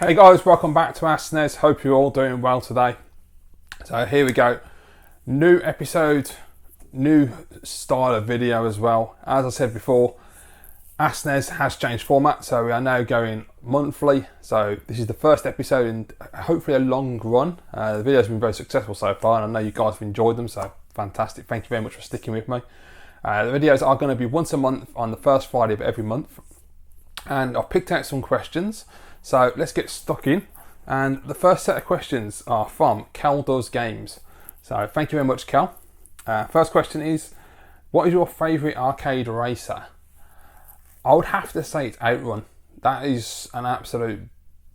Hey guys, welcome back to Ask Snes. Hope you're all doing well today. So here we go. New episode, new style of video as well. As I said before, Ask Snes has changed format, so we are now going monthly. So this is the first episode in hopefully a long run. The video's been very successful so far, and I know you guys have enjoyed them, so fantastic. Thank you very much for sticking with me. The videos are going to be once a month on the first Friday of every month. And I've picked out some questions. So let's get stuck in. And the first set of questions are from Cal Does Games. So thank you very much, Cal. First question is, what is your favourite arcade racer? I would have to say it's Outrun. That is an absolute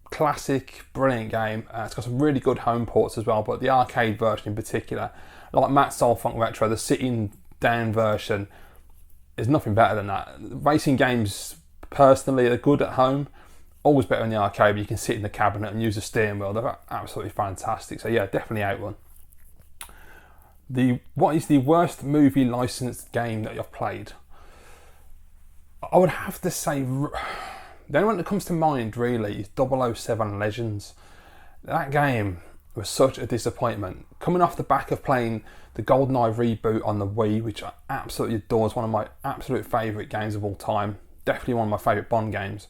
classic, brilliant game. It's got some really good home ports as well, but the arcade version in particular, like Matt's Soul Funk Retro, the sitting down version, is nothing better than that. Racing games, personally, are good at home. Always better in the arcade, but you can sit in the cabinet and use the steering wheel. They're absolutely fantastic. So yeah, definitely Outrun. What is the worst movie licensed game that you've played? I would have to say, the only one that comes to mind really is 007 Legends. That game was such a disappointment. Coming off the back of playing the GoldenEye reboot on the Wii, which I absolutely adore, is one of my absolute favourite games of all time. Definitely one of my favourite Bond games.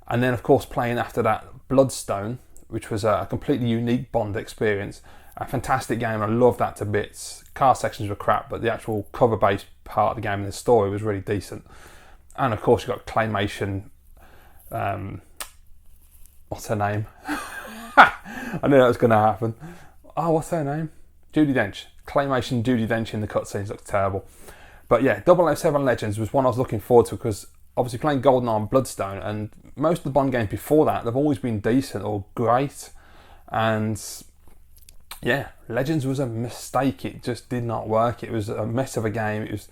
And then, of course, playing after that Bloodstone, which was a completely unique Bond experience. A fantastic game. I loved that to bits. Car sections were crap, but the actual cover-based part of the game and the story was really decent. And, of course, you've got Claymation... what's her name? I knew that was going to happen. Oh, what's her name? Judi Dench. Claymation Judi Dench in the cutscenes looks terrible. But yeah, 007 Legends was one I was looking forward to because obviously playing GoldenEye and Bloodstone, and most of the Bond games before that, they've always been decent or great. And yeah, Legends was a mistake. It just did not work. It was a mess of a game. It was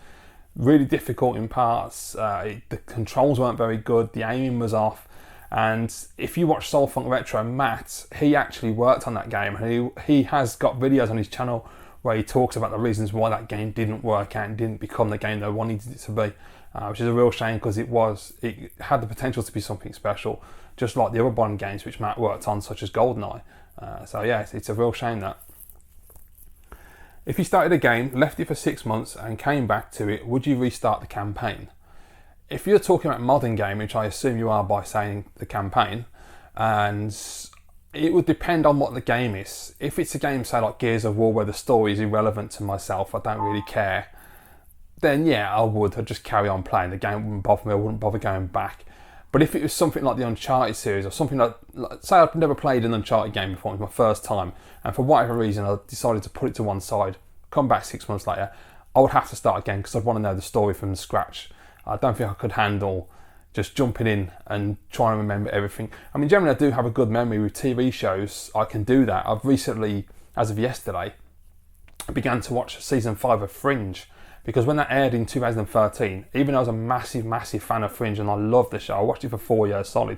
really difficult in parts. The controls weren't very good. The aiming was off. And if you watch Soul Funk Retro, Matt, he actually worked on that game. And he has got videos on his channel where he talks about the reasons why that game didn't work out and didn't become the game they wanted it to be. Which is a real shame because it had the potential to be something special, just like the other Bond games which Matt worked on, such as GoldenEye. So yeah, it's a real shame that. If you started a game, left it for 6 months and came back to it, would you restart the campaign? If you're talking about modern game, which I assume you are by saying the campaign, and it would depend on what the game is. If it's a game, say like Gears of War, where the story is irrelevant to myself, I don't really care, then yeah, I would. I'd just carry on playing. The game wouldn't bother me. I wouldn't bother going back. But if it was something like the Uncharted series, or something like say I've never played an Uncharted game before, it was my first time, and for whatever reason I decided to put it to one side, come back 6 months later, I would have to start again because I'd want to know the story from scratch. I don't think I could handle just jumping in and trying to remember everything. I mean, generally I do have a good memory with TV shows. I can do that. I've recently, as of yesterday, began to watch season 5 of Fringe. Because when that aired in 2013, even though I was a massive fan of Fringe and I loved the show, I watched it for 4 years solid,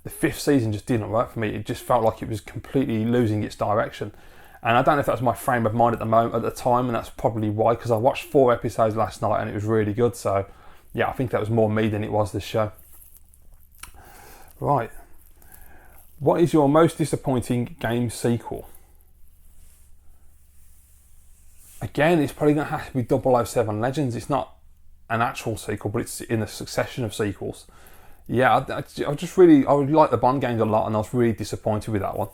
the 5th season just didn't work for me. It just felt like it was completely losing its direction. And I don't know if that was my frame of mind at the time, and that's probably why, because I watched 4 episodes last night and it was really good. So yeah, I think that was more me than it was the show. Right. What is your most disappointing game sequel? Again, it's probably going to have to be 007 Legends. It's not an actual sequel, but it's in a succession of sequels. Yeah, I would like the Bond games a lot, and I was really disappointed with that one.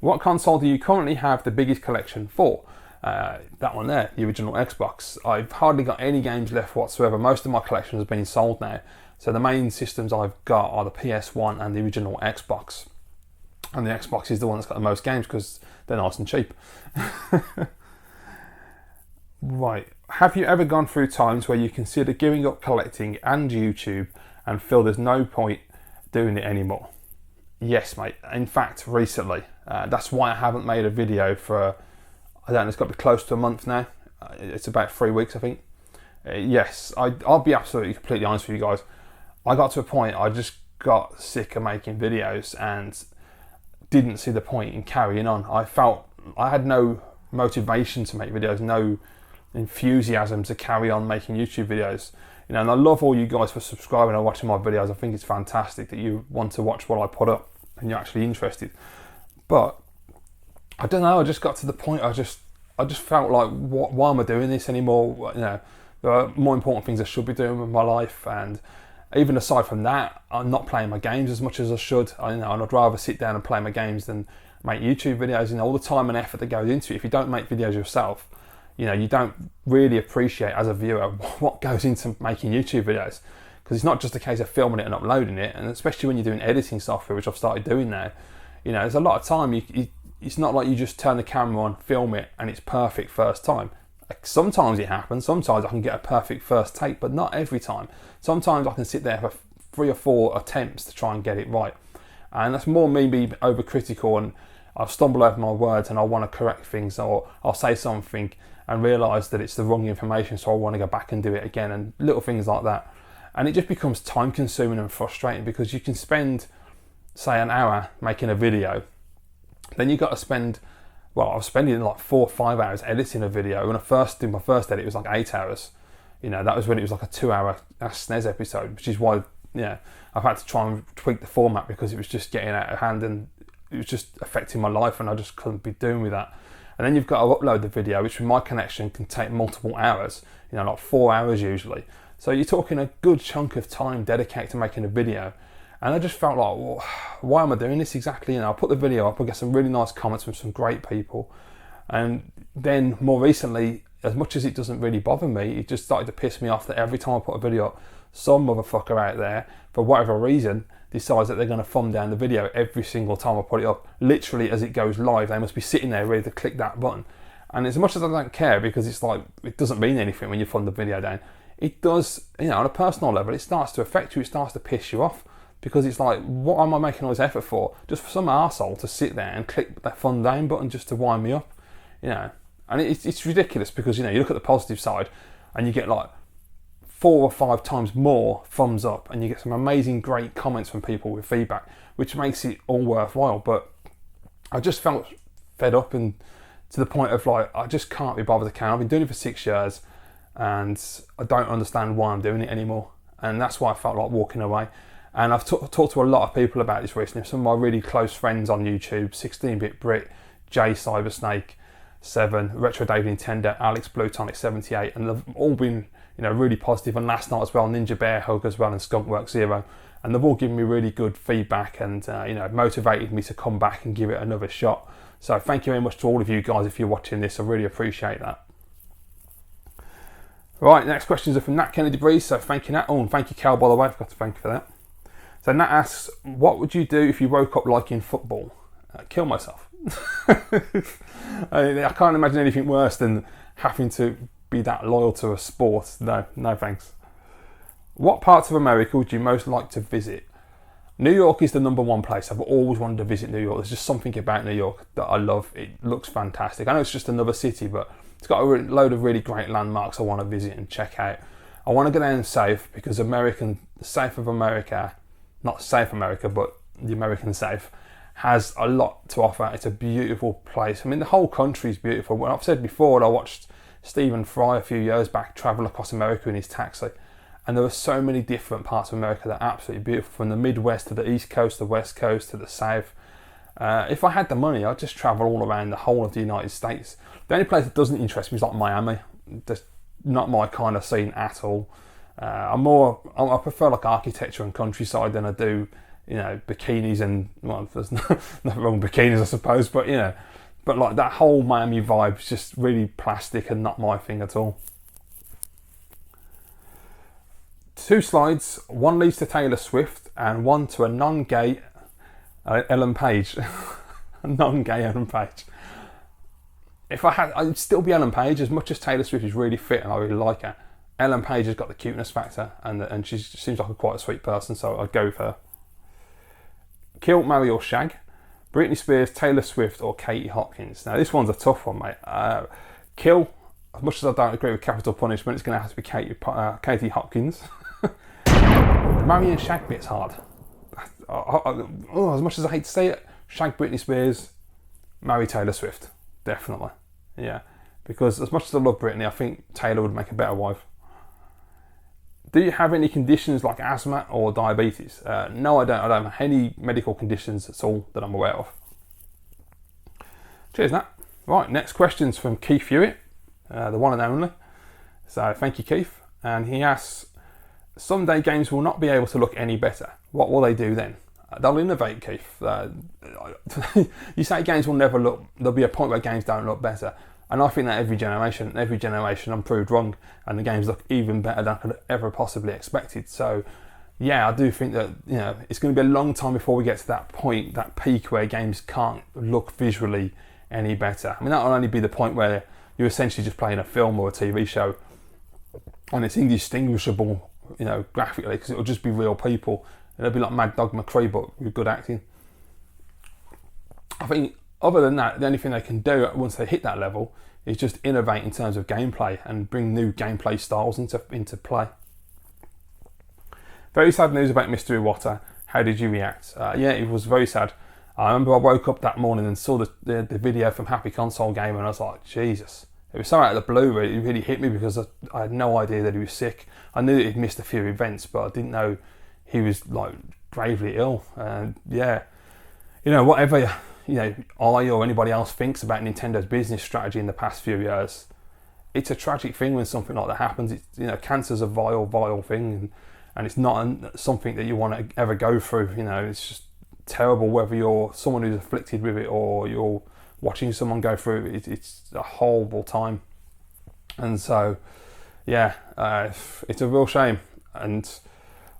What console do you currently have the biggest collection for? That one there, the original Xbox. I've hardly got any games left whatsoever. Most of my collection has been sold now. So the main systems I've got are the PS1 and the original Xbox. And the Xbox is the one that's got the most games because they're nice and cheap. Right, have you ever gone through times where you consider giving up collecting and YouTube and feel there's no point doing it anymore? Yes, mate. In fact, recently. That's why I haven't made a video for, I don't know, it's got to be close to a month now. It's about 3 weeks, I think. Yes, I'll be absolutely completely honest with you guys. I got to a point, I just got sick of making videos and didn't see the point in carrying on. I felt I had no motivation to make videos, no enthusiasm to carry on making YouTube videos. You know, and I love all you guys for subscribing and watching my videos. I think it's fantastic that you want to watch what I put up. and you're actually interested. But I don't know, I just got to the point, I just felt like, why am I doing this anymore? You know, there are more important things I should be doing with my life, and even aside from that, I'm not playing my games as much as I should. And I'd rather sit down and play my games than make YouTube videos. You know, all the time and effort that goes into it. If you don't make videos yourself, you know, you don't really appreciate as a viewer what goes into making YouTube videos, because it's not just a case of filming it and uploading it. And especially when you're doing editing software, which I've started doing now, you know, there's a lot of time. It's not like you just turn the camera on, film it, and it's perfect first time. Like, sometimes it happens. Sometimes I can get a perfect first take, but not every time. Sometimes I can sit there for 3 or 4 attempts to try and get it right. And that's more me being overcritical, and I'll stumble over my words and I want to correct things, or I'll say something and realise that it's the wrong information, so I want to go back and do it again, and little things like that. And it just becomes time consuming and frustrating, because you can spend, say, an hour making a video, then you've got to spend, well, I was spending like 4 or 5 hours editing a video. When I first did my first edit, it was like 8 hours. You know, that was when it was like a 2-hour Ask Snes episode, which is why, yeah, I've had to try and tweak the format, because it was just getting out of hand and it was just affecting my life, and I just couldn't be doing with that. And then you've got to upload the video, which with my connection can take multiple hours, you know, like 4 hours usually. So you're talking a good chunk of time dedicated to making a video. And I just felt like, well, why am I doing this exactly? You know, I put the video up, I get some really nice comments from some great people. And then more recently, as much as it doesn't really bother me, it just started to piss me off that every time I put a video up, some motherfucker out there, for whatever reason, decides that they're going to thumb down the video every single time I put it up. Literally as it goes live, they must be sitting there ready to click that button. And as much as I don't care, because it's like, it doesn't mean anything when you thumb the video down, it does, you know, on a personal level, it starts to affect you, it starts to piss you off. Because it's like, what am I making all this effort for? Just for some arsehole to sit there and click that thumb down button just to wind me up, you know? And it's ridiculous, because, you know, you look at the positive side and you get like 4 or 5 times more thumbs up, and you get some amazing, great comments from people with feedback, which makes it all worthwhile. But I just felt fed up, and to the point of like, I just can't be bothered to count. I've been doing it for 6 years and I don't understand why I'm doing it anymore. And that's why I felt like walking away. And I've talked to a lot of people about this recently. Some of my really close friends on YouTube, 16-Bit Brit, Jay Cybersnake 7, Retro Dave Nintendo, Alex Blutonic 78, and they've all been, you know, really positive. And last night as well, Ninja Bear Hug as well, and Skunkwork Zero, and they've all given me really good feedback, and you know, motivated me to come back and give it another shot. So thank you very much to all of you guys if you're watching this. I really appreciate that. Right, next questions are from Nat Kennedy Breeze. So thank you, Nat. Oh, and thank you, Cal, by the way. I forgot to thank you for that. So Nat asks, what would you do if you woke up liking football? Kill myself. I can't imagine anything worse than having to be that loyal to a sport. No thanks. What parts of America would you most like to visit? New York is the #1 place. I've always wanted to visit New York. There's just something about New York that I love. It looks fantastic. I know it's just another city, but it's got a load of really great landmarks I want to visit and check out. I want to go down south, because the south of America, not South America, but the American South, has a lot to offer. It's a beautiful place. I mean, the whole country is beautiful. Well, I've said before, I watched Stephen Fry a few years back travel across America in his taxi, and there were so many different parts of America that are absolutely beautiful, from the Midwest to the East Coast, the West Coast to the South. If I had the money, I'd just travel all around the whole of the United States. The only place that doesn't interest me is like Miami. That's not my kind of scene at all. I prefer like architecture and countryside than I do, you know, bikinis and, well, there's nothing wrong with bikinis, I suppose, but, you know, but like that whole Miami vibe is just really plastic and not my thing at all. 2 slides, one leads to Taylor Swift and one to a non-gay Ellen Page. A non-gay Ellen Page. If I had, I'd still be Ellen Page. As much as Taylor Swift is really fit and I really like her, Ellen Page has got the cuteness factor, and she seems like quite a sweet person, so I'd go with her. Kill, marry or shag? Britney Spears, Taylor Swift or Katie Hopkins? Now this one's a tough one, mate. Kill, as much as I don't agree with capital punishment, it's going to have to be Katie Hopkins. Marry and shag bit's hard. As much as I hate to say it, shag Britney Spears, marry Taylor Swift. Definitely. Yeah. Because as much as I love Britney, I think Taylor would make a better wife. Do you have any conditions like asthma or diabetes? No, I don't. I don't have any medical conditions at all that I'm aware of. Cheers, Nat. Right, next question's from Keith Hewitt, the one and only. So thank you, Keith. And he asks, someday games will not be able to look any better. What will they do then? They'll innovate, Keith. You say games will never look, there'll be a point where games don't look better. And I think that every generation I'm proved wrong, and the games look even better than I could ever possibly expected. So yeah, I do think that, you know, it's going to be a long time before we get to that point, that peak where games can't look visually any better. I mean, that'll only be the point where you're essentially just playing a film or a TV show and it's indistinguishable, you know, graphically, because it'll just be real people. It'll be like Mad Dog McCree, but with good acting. I think other than that, the only thing they can do once they hit that level is just innovate in terms of gameplay and bring new gameplay styles into play. Very sad news about Mr. Iwata. How did you react? Yeah, it was very sad. I remember I woke up that morning and saw the video from Happy Console Gamer, and I was like, Jesus. It was so out of the blue, it really hit me, because I had no idea that he was sick. I knew that he'd missed a few events, but I didn't know he was like gravely ill. And yeah, you know, whatever, you know, I or anybody else thinks about Nintendo's business strategy in the past few years, it's a tragic thing when something like that happens. It's, you know, cancer's a vile thing, and it's not something that you want to ever go through. You know, it's just terrible whether you're someone who's afflicted with it or you're watching someone go through it. It's a horrible time. And so yeah, it's a real shame. And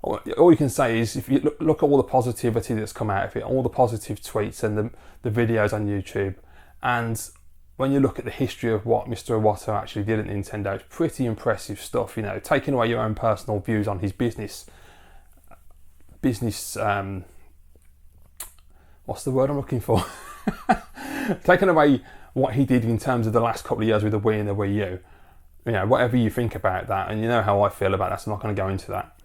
all you can say is, if you look at all the positivity that's come out of it, all the positive tweets and the videos on YouTube, and when you look at the history of what Mr. Iwata actually did at Nintendo, it's pretty impressive stuff. You know, taking away your own personal views on his business, what's the word I'm looking for? Taking away what he did in terms of the last couple of years with the Wii and the Wii U. You know, whatever you think about that, and you know how I feel about that, so I'm not going to go into that.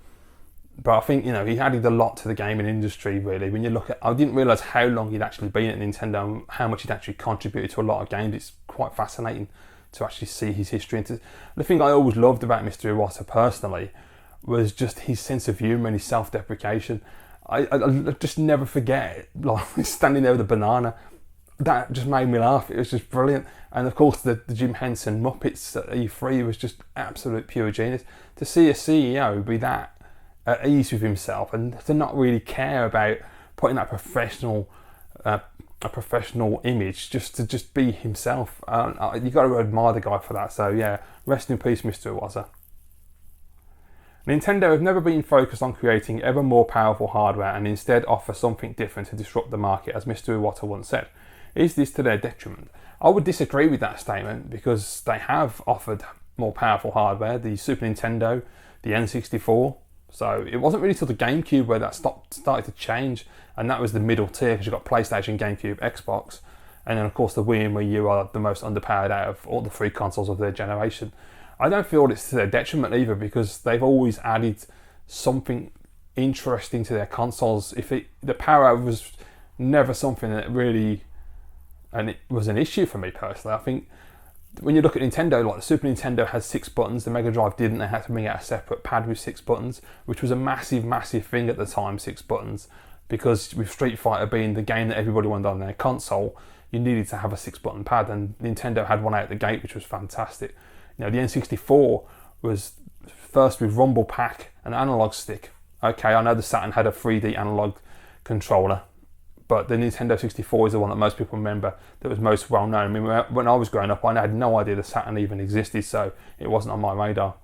But I think, you know, he added a lot to the gaming industry, really. When you look at, I didn't realise how long he'd actually been at Nintendo and how much he'd actually contributed to a lot of games. It's quite fascinating to actually see his history. The thing I always loved about Mr. Iwata personally was just his sense of humour and his self-deprecation. I just never forget, like, standing there with a banana. That just made me laugh. It was just brilliant. And of course, the Jim Henson Muppets at E3 was just absolute pure genius. To see a CEO be that at ease with himself and to not really care about putting that professional image, just be himself. You got to admire the guy for that. So yeah, rest in peace, Mr. Iwata. Nintendo have never been focused on creating ever more powerful hardware and instead offer something different to disrupt the market, as Mr. Iwata once said. Is this to their detriment? I would disagree with that statement, because they have offered more powerful hardware, the Super Nintendo, the N64. So it wasn't really till the GameCube where that started to change, and that was the middle tier, because you've got PlayStation, GameCube, Xbox, and then of course the Wii and Wii U are the most underpowered out of all the three consoles of their generation. I don't feel it's to their detriment either, because they've always added something interesting to their consoles. The power was never something that really, and it was an issue for me personally. I think when you look at Nintendo, like the Super Nintendo has 6 buttons, the Mega Drive didn't. They had to bring out a separate pad with 6 buttons, which was a massive thing at the time, 6 buttons, because with Street Fighter being the game that everybody wanted on their console, you needed to have a 6-button pad, and Nintendo had one out the gate, which was fantastic. You know, the N64 was first with Rumble Pack and analog stick. Okay, I know the Saturn had a 3D analog controller, but the Nintendo 64 is the one that most people remember, that was most well known. I mean, when I was growing up, I had no idea the Saturn even existed, so it wasn't on my radar.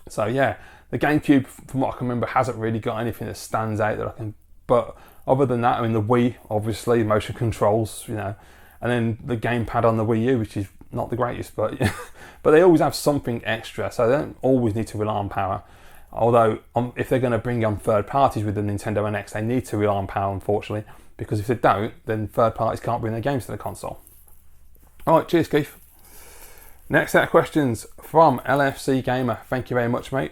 So yeah, the GameCube, from what I can remember, hasn't really got anything that stands out that I can. But other than that, I mean, the Wii, obviously, motion controls, you know, and then the gamepad on the Wii U, which is not the greatest, but but they always have something extra, so they don't always need to rely on power. Although, if they're going to bring on third parties with the Nintendo NX, they need to rely on power, unfortunately, because if they don't, then third parties can't bring their games to the console. Alright, cheers Keith. Next set of questions from LFC Gamer. Thank you very much, mate.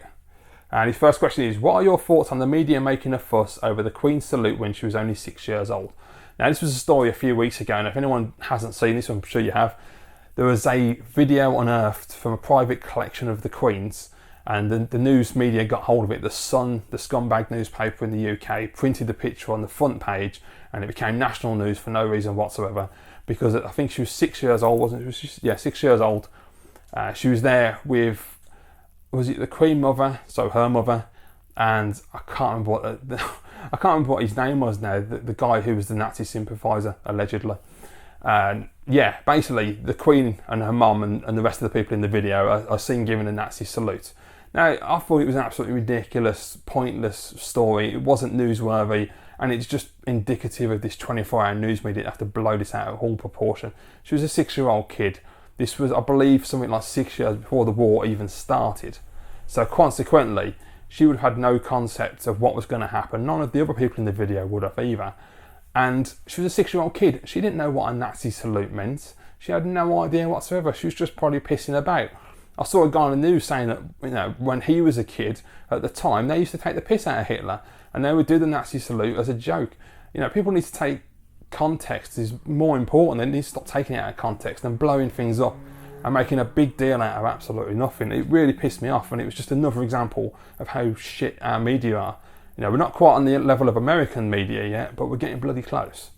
And his first question is, what are your thoughts on the media making a fuss over the Queen's salute when she was only 6 years old? Now, this was a story a few weeks ago, and if anyone hasn't seen this, I'm sure you have. There was a video unearthed from a private collection of the Queen's, And the news media got hold of it. The Sun, the scumbag newspaper in the UK, printed the picture on the front page, and it became national news for no reason whatsoever. Because I think she was 6 years old, wasn't she? Yeah, 6 years old. She was there with, was it the Queen Mother? So her mother, and I can't remember what his name was now. The guy who was the Nazi sympathiser, allegedly. And yeah, basically the Queen and her mum and the rest of the people in the video are seen giving a Nazi salute. Now, I thought it was an absolutely ridiculous, pointless story. It wasn't newsworthy, and it's just indicative of this 24-hour news media that have to blow this out of all proportion. She was a 6-year-old kid. This was, I believe, something like 6 years before the war even started. So consequently, she would have had no concept of what was going to happen. None of the other people in the video would have either. And she was a 6-year-old kid. She didn't know what a Nazi salute meant. She had no idea whatsoever. She was just probably pissing about. I saw a guy on the news saying that, you know, when he was a kid, at the time, they used to take the piss out of Hitler, and they would do the Nazi salute as a joke. You know, people need to take context is more important. They need to stop taking it out of context and blowing things up and making a big deal out of absolutely nothing. It really pissed me off, and it was just another example of how shit our media are. You know, we're not quite on the level of American media yet, but we're getting bloody close.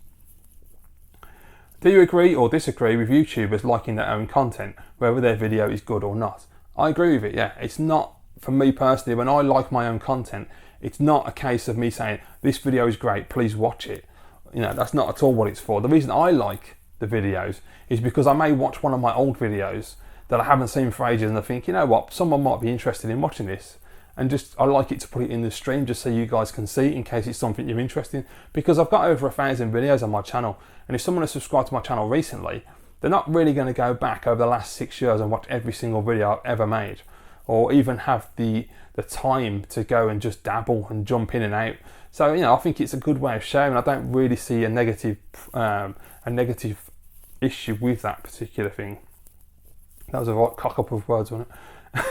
Do you agree or disagree with YouTubers liking their own content, whether their video is good or not? I agree with it, yeah. It's not, for me personally, when I like my own content, it's not a case of me saying, this video is great, please watch it. You know, that's not at all what it's for. The reason I like the videos is because I may watch one of my old videos that I haven't seen for ages and I think, you know what, someone might be interested in watching this. And just, I like it to put it in the stream just so you guys can see in case it's something you're interested in. Because I've got over 1,000 videos on my channel. And if someone has subscribed to my channel recently, they're not really going to go back over the last 6 years and watch every single video I've ever made. Or even have the time to go and just dabble and jump in and out. So, you know, I think it's a good way of sharing. I don't really see a negative issue with that particular thing. That was a right cock up of words, wasn't it?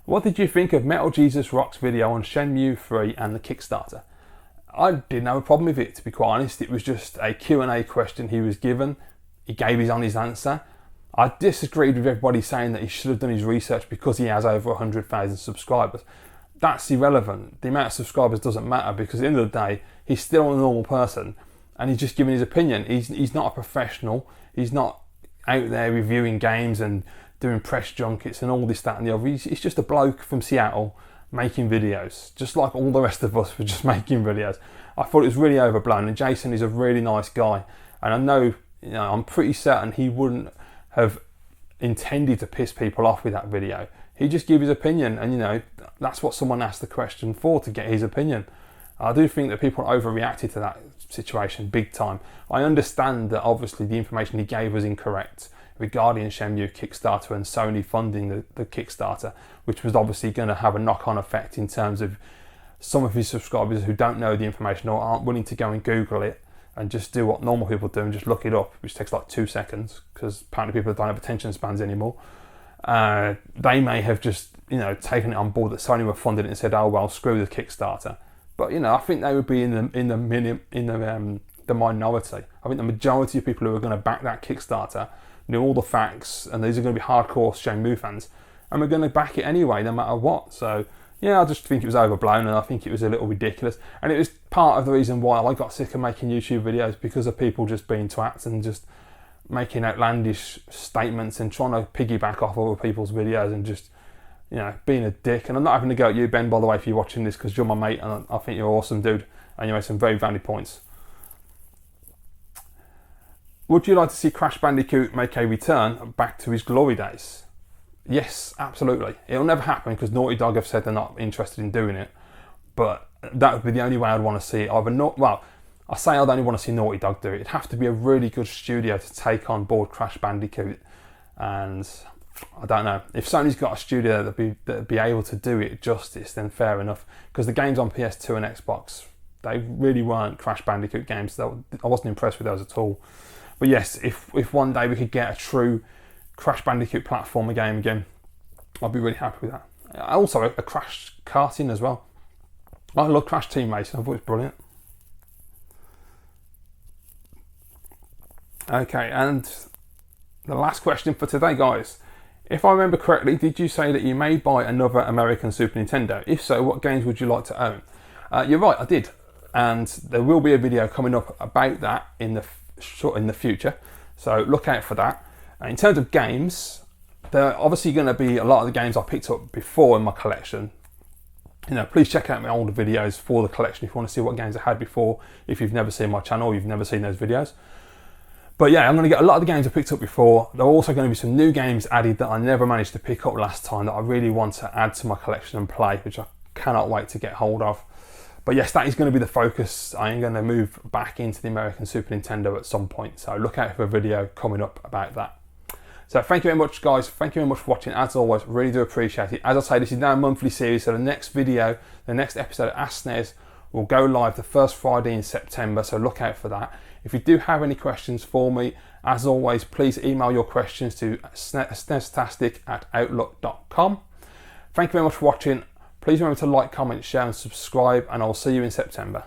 What did you think of Metal Jesus Rock's video on Shenmue 3 and the Kickstarter? I didn't have a problem with it, to be quite honest. It was just a Q&A question he was given. He gave his honest answer. I disagreed with everybody saying that he should have done his research because he has over 100,000 subscribers. That's irrelevant. The amount of subscribers doesn't matter because at the end of the day, he's still a normal person and he's just giving his opinion. He's not a professional. He's not out there reviewing games and doing press junkets and all this, that and the other. He's just a bloke from Seattle making videos, just like all the rest of us were just making videos. I thought it was really overblown, and Jason is a really nice guy, and I know, you know, I'm pretty certain he wouldn't have intended to piss people off with that video. He just gave his opinion, and you know, that's what someone asked the question for, to get his opinion. I do think that people overreacted to that situation big time. I understand that obviously the information he gave was incorrect regarding Shenmue Kickstarter and Sony funding the Kickstarter, which was obviously going to have a knock-on effect in terms of some of his subscribers who don't know the information or aren't willing to go and Google it and just do what normal people do and just look it up, which takes like 2 seconds because apparently people don't have attention spans anymore. They may have just, you know, taken it on board that Sony were funding it and said, oh well, screw the Kickstarter. But you know, I think they would be in the minority. I think the majority of people who are going to back that Kickstarter knew all the facts, and these are going to be hardcore Shenmue fans, and we're going to back it anyway, no matter what. So yeah, I just think it was overblown, and I think it was a little ridiculous. And it was part of the reason why I got sick of making YouTube videos, because of people just being twats and just making outlandish statements and trying to piggyback off other people's videos and just, you know, being a dick. And I'm not having to go at you, Ben, by the way, if you're watching this, because you're my mate and I think you're awesome, dude, and you made some very valid points. Would you like to see Crash Bandicoot make a return back to his glory days? Yes, absolutely. It'll never happen because Naughty Dog have said they're not interested in doing it, but that would be the only way I'd want to see it. I say I'd only want to see Naughty Dog do it. It'd have to be a really good studio to take on board Crash Bandicoot, and I don't know. If Sony's got a studio that'd be able to do it justice, then fair enough, because the games on PS2 and Xbox, they really weren't Crash Bandicoot games. I wasn't impressed with those at all. But yes, if one day we could get a true Crash Bandicoot platformer game again, I'd be really happy with that. Also, a Crash karting as well. I love Crash Team Racing. I thought it was brilliant. Okay, and the last question for today, guys, If I remember correctly, did you say that you may buy another American Super Nintendo? If so, what games would you like to own? You're right, I did. And there will be a video coming up about that in the future. So look out for that. In terms of games, there are obviously going to be a lot of the games I picked up before in my collection. You know, please check out my older videos for the collection if you want to see what games I had before, if you've never seen my channel or you've never seen those videos. But yeah, I'm going to get a lot of the games I picked up before. There are also going to be some new games added that I never managed to pick up last time that I really want to add to my collection and play, which I cannot wait to get hold of. But yes, that is going to be the focus. I am going to move back into the American Super Nintendo at some point. So look out for a video coming up about that. So thank you very much, guys. Thank you very much for watching. As always, really do appreciate it. As I say, this is now a monthly series. So the next video, the next episode of Ask Snes will go live the first Friday in September. So look out for that. If you do have any questions for me, as always, please email your questions to snestastic@outlook.com. Thank you very much for watching. Please remember to like, comment, share and subscribe, and I'll see you in September.